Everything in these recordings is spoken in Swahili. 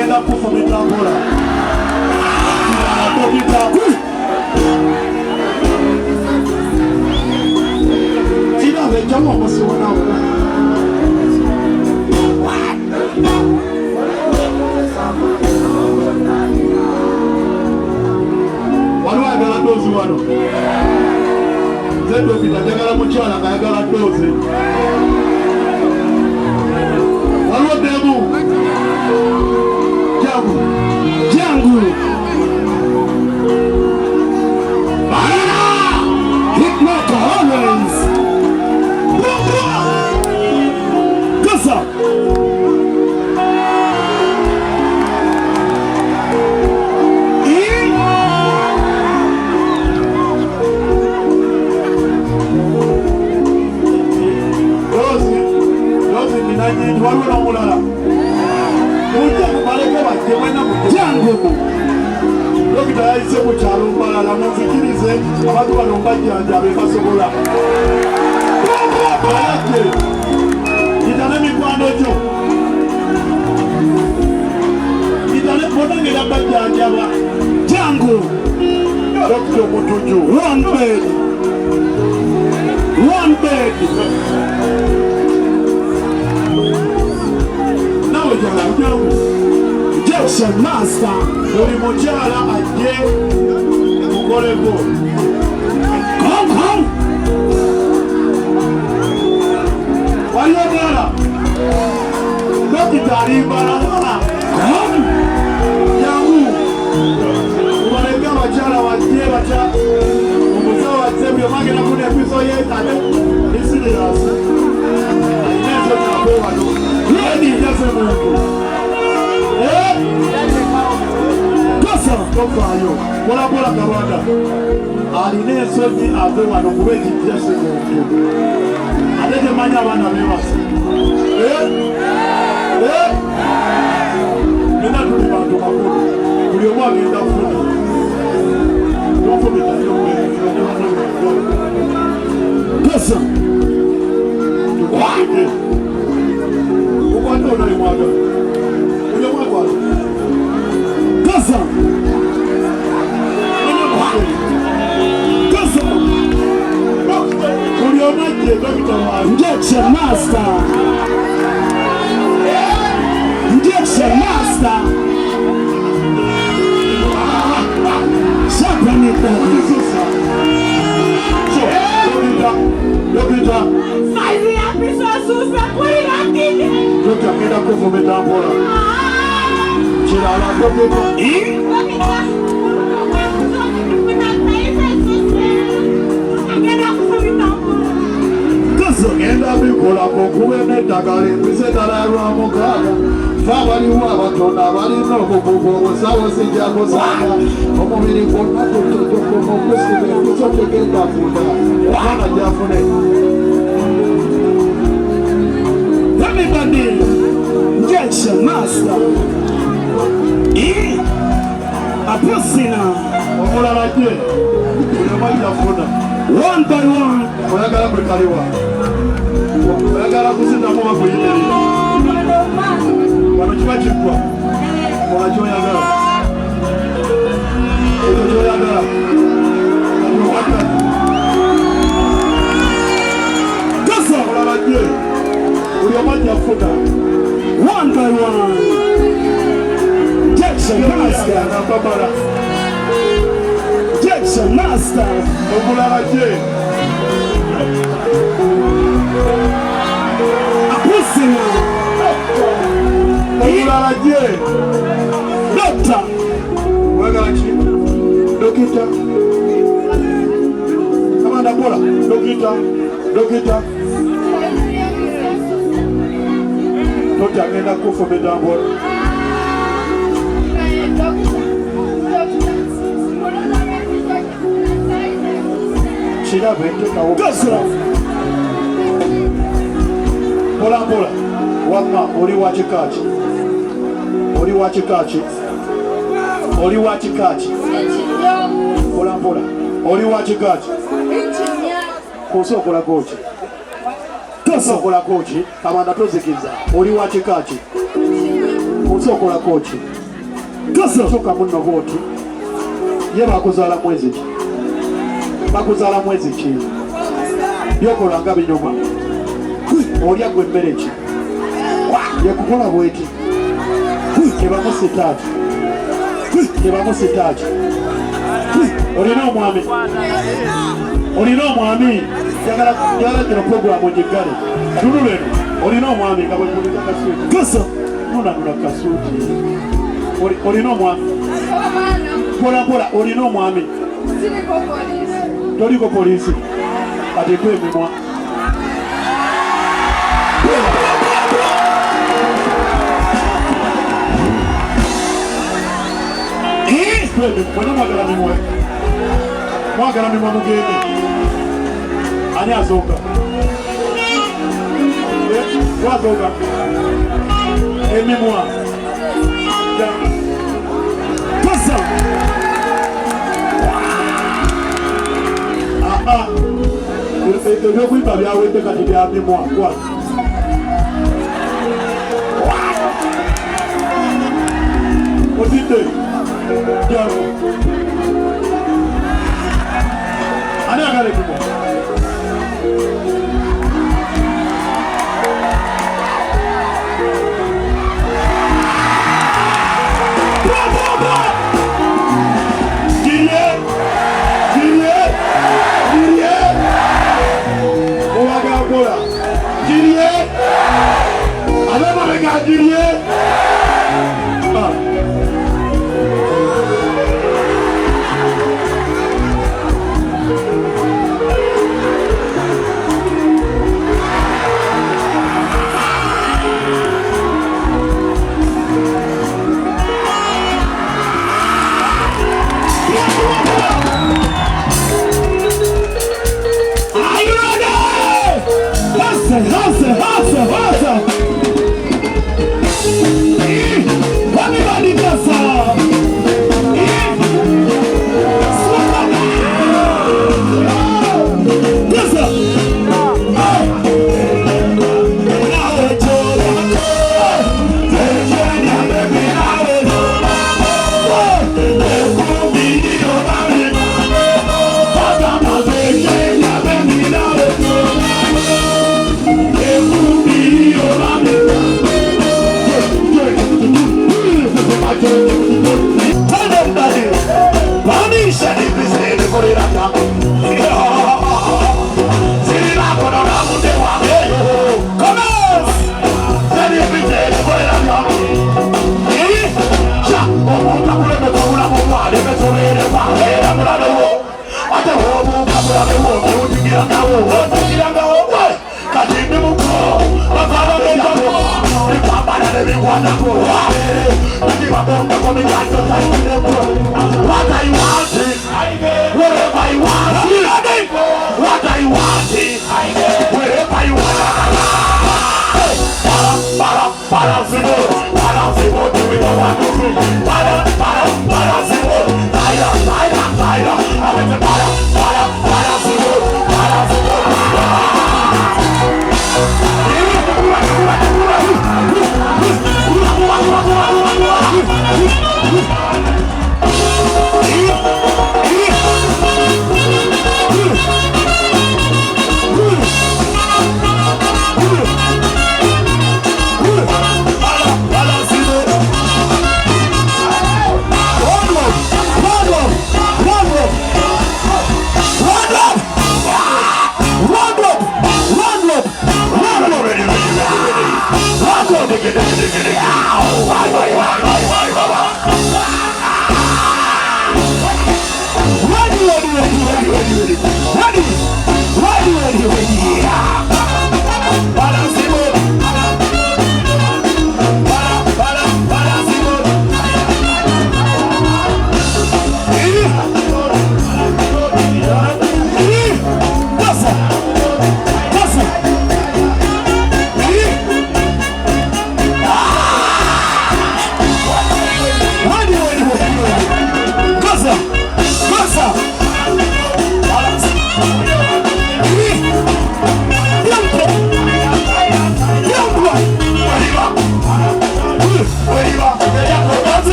agenda kufumita Chinabe chamo musiwana wano ayagala dozi wano zedo bitajagala mukyala ngayagala dozi waliwo demu jangu abantu bano mbajjanja bebasobola bayadde itane mikwano gyo itane bonangera bajjanjaba jangu dokita omutuju one bed nawe jala jangu Jackson Master buli mukyala ajje mukoleko Come. Waliyo dala. Dokita alimbala. Come. Yangu. Ubaleka bachala wajje bacha. Umusawo wazebyo mange na kuna episode yetane. Serious. Ayinezo nabo wano. Ready just a moment. Tofayo. Bola Karwanda. Alinezo ni ave wano kubeji just a moment. Adeke manya abana bebase. Nina tuli bantu makulu. Buli omu agenda kufuna. Tofumita yombe. Kasa. Tukwake. Ukwante onali mwaga. Buli omu akwala. Kasa. Injection Master. Shapanita. Dokita. Saizi ya pisa susa kuila kini. Dokita kenda kufumita mpora. Chilala dokita. Dokita. Genda bikola kokubene takale bisetala lwa mukaga fabali wa batona bali no kukubo sawo sijako sana omubiri konna tutoko mokusebe kusotegenda funda wana jafune everybody Jackson Master apusina omulala je oyamaja funda one by one oyagala kwekaliwa oyagala kuzindamu bakuyimiri wano kiba kiggwa ola kyoyagala ekyo kyoyagala kasa olaba je buli omajja funa one by one Jackson Master Jackson Master omulala je apusina omulala je Doctor wagala ki Dokita Amanda Bola Dokita Dokita agenda kufumita mbola Bola wama oli wachikachi Bola oli wachikachi kusokola kochi kamanda tozikiza oli wachikachi Osokola kochi. Kasa soka munno boti. Ye bakuzala mwezi ki. Bakuzala mwezi ki. Yokola nga binyoma. Olya gwe mmere ki. Yekukola bweti. Kebamusitaaki. Kebamusitaaki. Olina omwami. Olina omwami. Yagala kino programu njigale. Tunuleno. Olina omwami nga bwe kulika kasuuti. Kasa. Nuna kasuuti. Olina omwami. Pola olina omwami. Toliko poliisi. Ateekwa emimwa. Mwena mwagala mimwe. Mwagala mimwe mugende. Ani asooka? Wasooka? Emimwa. Kasa! Ebyokuyimba byawedde kati bya mimwa. Otidde? Jalo. Ani agala emimwa?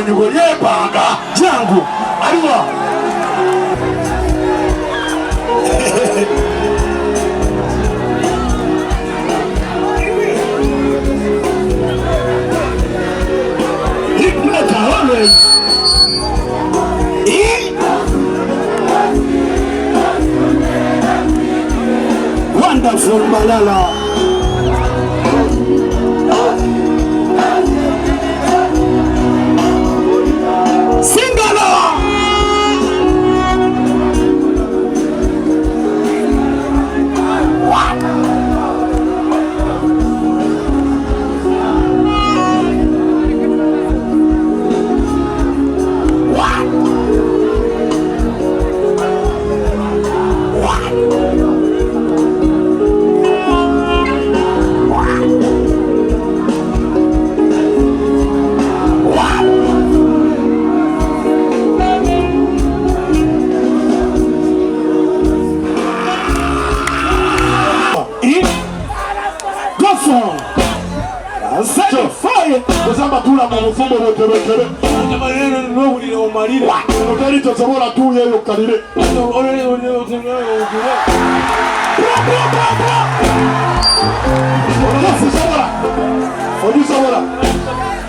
munyugo yepanga jangu aliwa Hikmeta always wonderful Malala. Singala. Kusamba tula mufumbo boterekere Amarero no uri omarire Notari tosobola tu yeyo kalire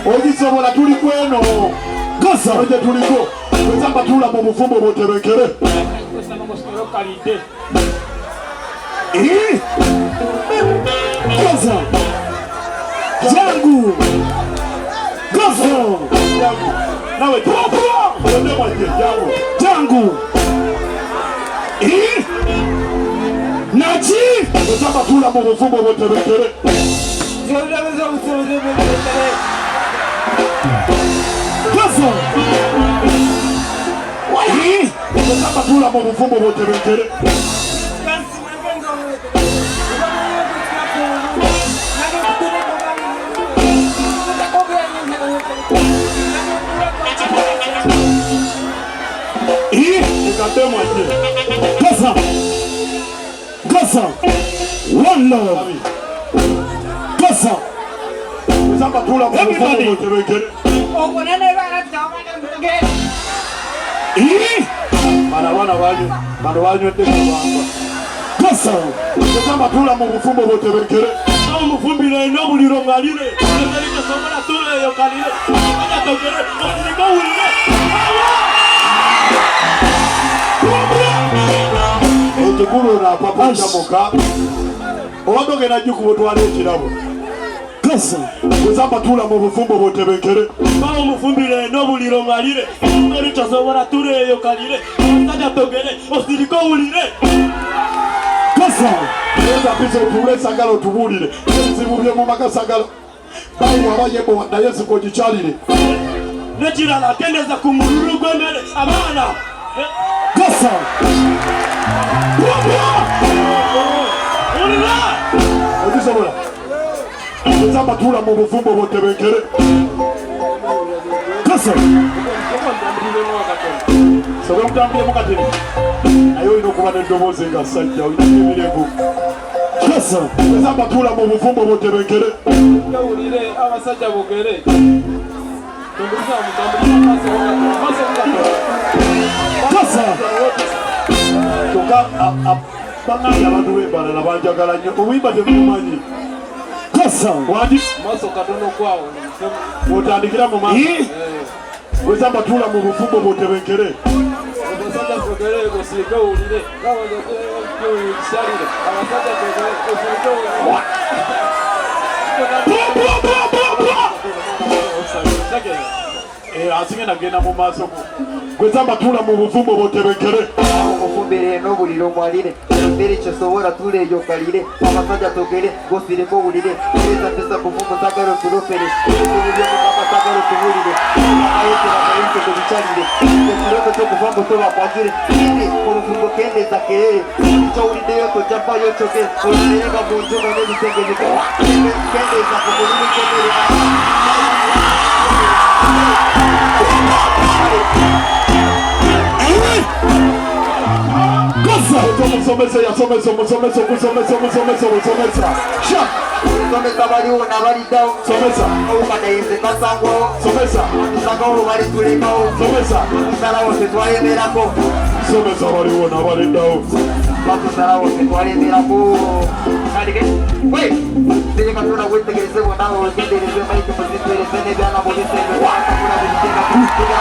Ojisobola tuli kweno Gasa oje tuliko Kusamba tula mufumbo boterekere Gasa jangu Gasa nawe jangu Nachi Kusamba tula mufumbo boterekere Gasa Kusamba tula mufumbo boterekere Gasa Gasa one love Gasa Kusamba tula mufumbo boterekere Bana wanyu ete kubamba Gasa Kusamba tula mufumbo boterekere Mufumbire no buliro ngalire Nalika somala tule yo kalire Aja tokere Osirika ulire Ekikulu na papa ndamuka Owadoge na juku botwale ekirabo Gasa Kusamba tula mufumbo boterekere Bawo mufumbire no buliro ngalire Nalika somala tule yo kalire Aja tokere Osirika ulire Gasa Eza piso tule sagalo tubulire Zibubye mu makasagalo Bayi wabayebo na Yesu ko gicalire Nekira la kendeza kumururu gwemere abana Gasa Ojisobola Kusamba tula mufumbo boterekere Gasa Sobe mutambire mukatini Ayo inokuba n'eddoboozi nga sajja oyimirevu Gasa Kusamba tula mufumbo boterekere Ulire abasajja bogere Tungulisa mutambulira Gasa Toka banganya abantu b'embalala banjagala nnyo obuyimba temumanyi Gasa wandi maso katono kwawo otandikira mu maaso Kusamba tula mu bufumbo boterekere abasajja bogere gosirike ulire abasajja bogere gosirike ulire asinge nagenda mu maaso Kusamba tula mu bufumbo boterekere Mufumbire no buliro mwalire Mbere chosobora tule yo kalire Amasajja togere gosire ko bulire Eza pesa bufumbo sagaro turopere Tubulire mama sagaro tubulire Ayete la kayente kubicharire Kuroto to kufambo to bakwazire Ine kurufumbo kende za kelele Icho ulide yo tochapa yo choke Ulire nga bunzuno ne bitenge nika Kende za kubulire kende Musomesa ya somesa musomesa musomesa musomesa musomesa Sha Somesa baliwo n'abaliddawo. Somesa. Obukadayinze kasangawo. Somesa. Tusangawo bali tulekawo. Somesa. Batusalawo tetwayemerako. Somesa baliwo n'abaliddawo. Batusalawo tetwayemerako. Kalike. We. Teye Katonda wetegereze bonna wegendereze maite muzitwereze n'ebyana mu bisenge. Wakakula buzitenga kusikira.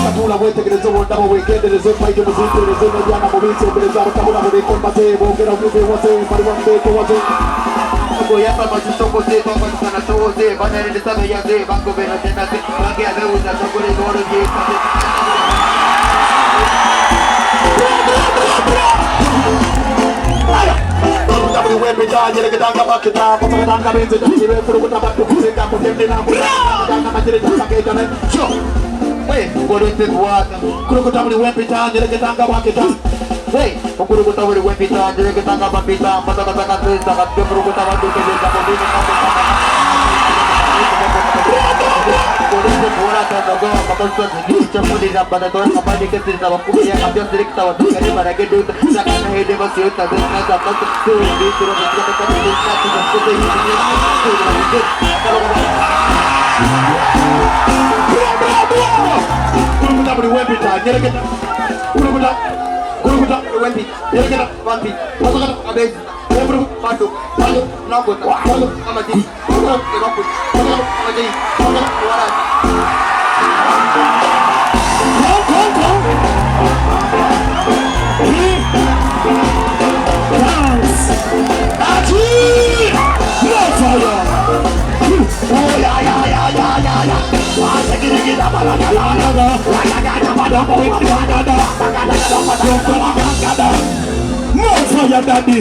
Kabula wetegereze bonna wegendereze maite muzitwereze n'ebyana mu bisenge. Kabula mulikombaze bongera okuze wase bali wambeko wase. Yapa machitoko se papa sana todo se van a ir esta bella se van a comer a cenar se van a ver una chocolate de oro y Hey, okurukuta buli wempita njereketanga mapita matakataka tesa katyo kurukuta bantu keleza mobile Pura tandago makasta zigi chapuli rabada to kapadi ke tirta bakuya kapyo direkta wa tukare marage dut sakana hede basyo tadna zapat to di tiro mitra ka tirta to to kurukuta buli wempita njereketa kurukuta Wempi, Yergena, Wampi, Wazaka, Abed, Webru, Patu, Palu, Nakota, Palu, Amadi, Palu, Evapu, Palu, Amadi, Palu, Wara. Dance! Ati! No fire! Oh, yeah, yeah, yeah, yeah, yeah, yeah. More fire, daddy.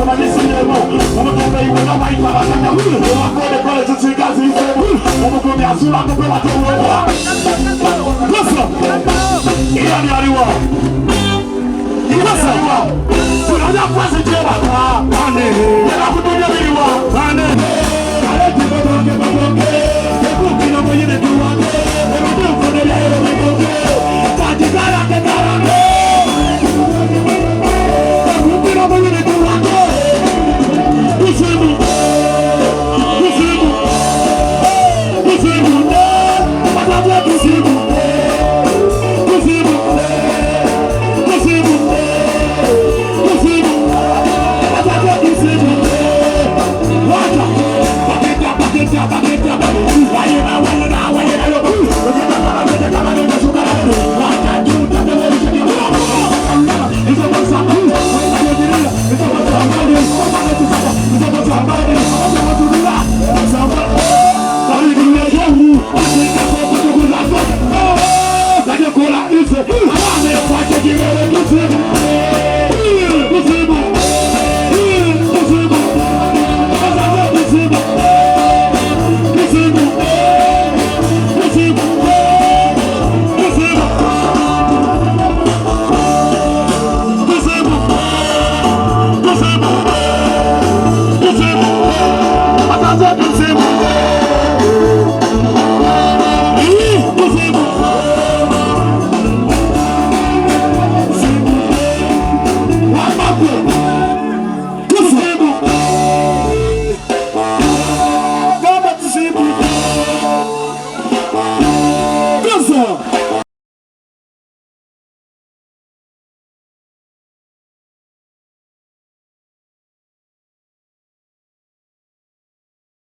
banisiyemo umutembe iwe n'abayita bakajya bakode kole tusigazi ifemu umugumi azura ngo pe batoboba gusa iyo ni ariwa gusa turajya kwezi jebaka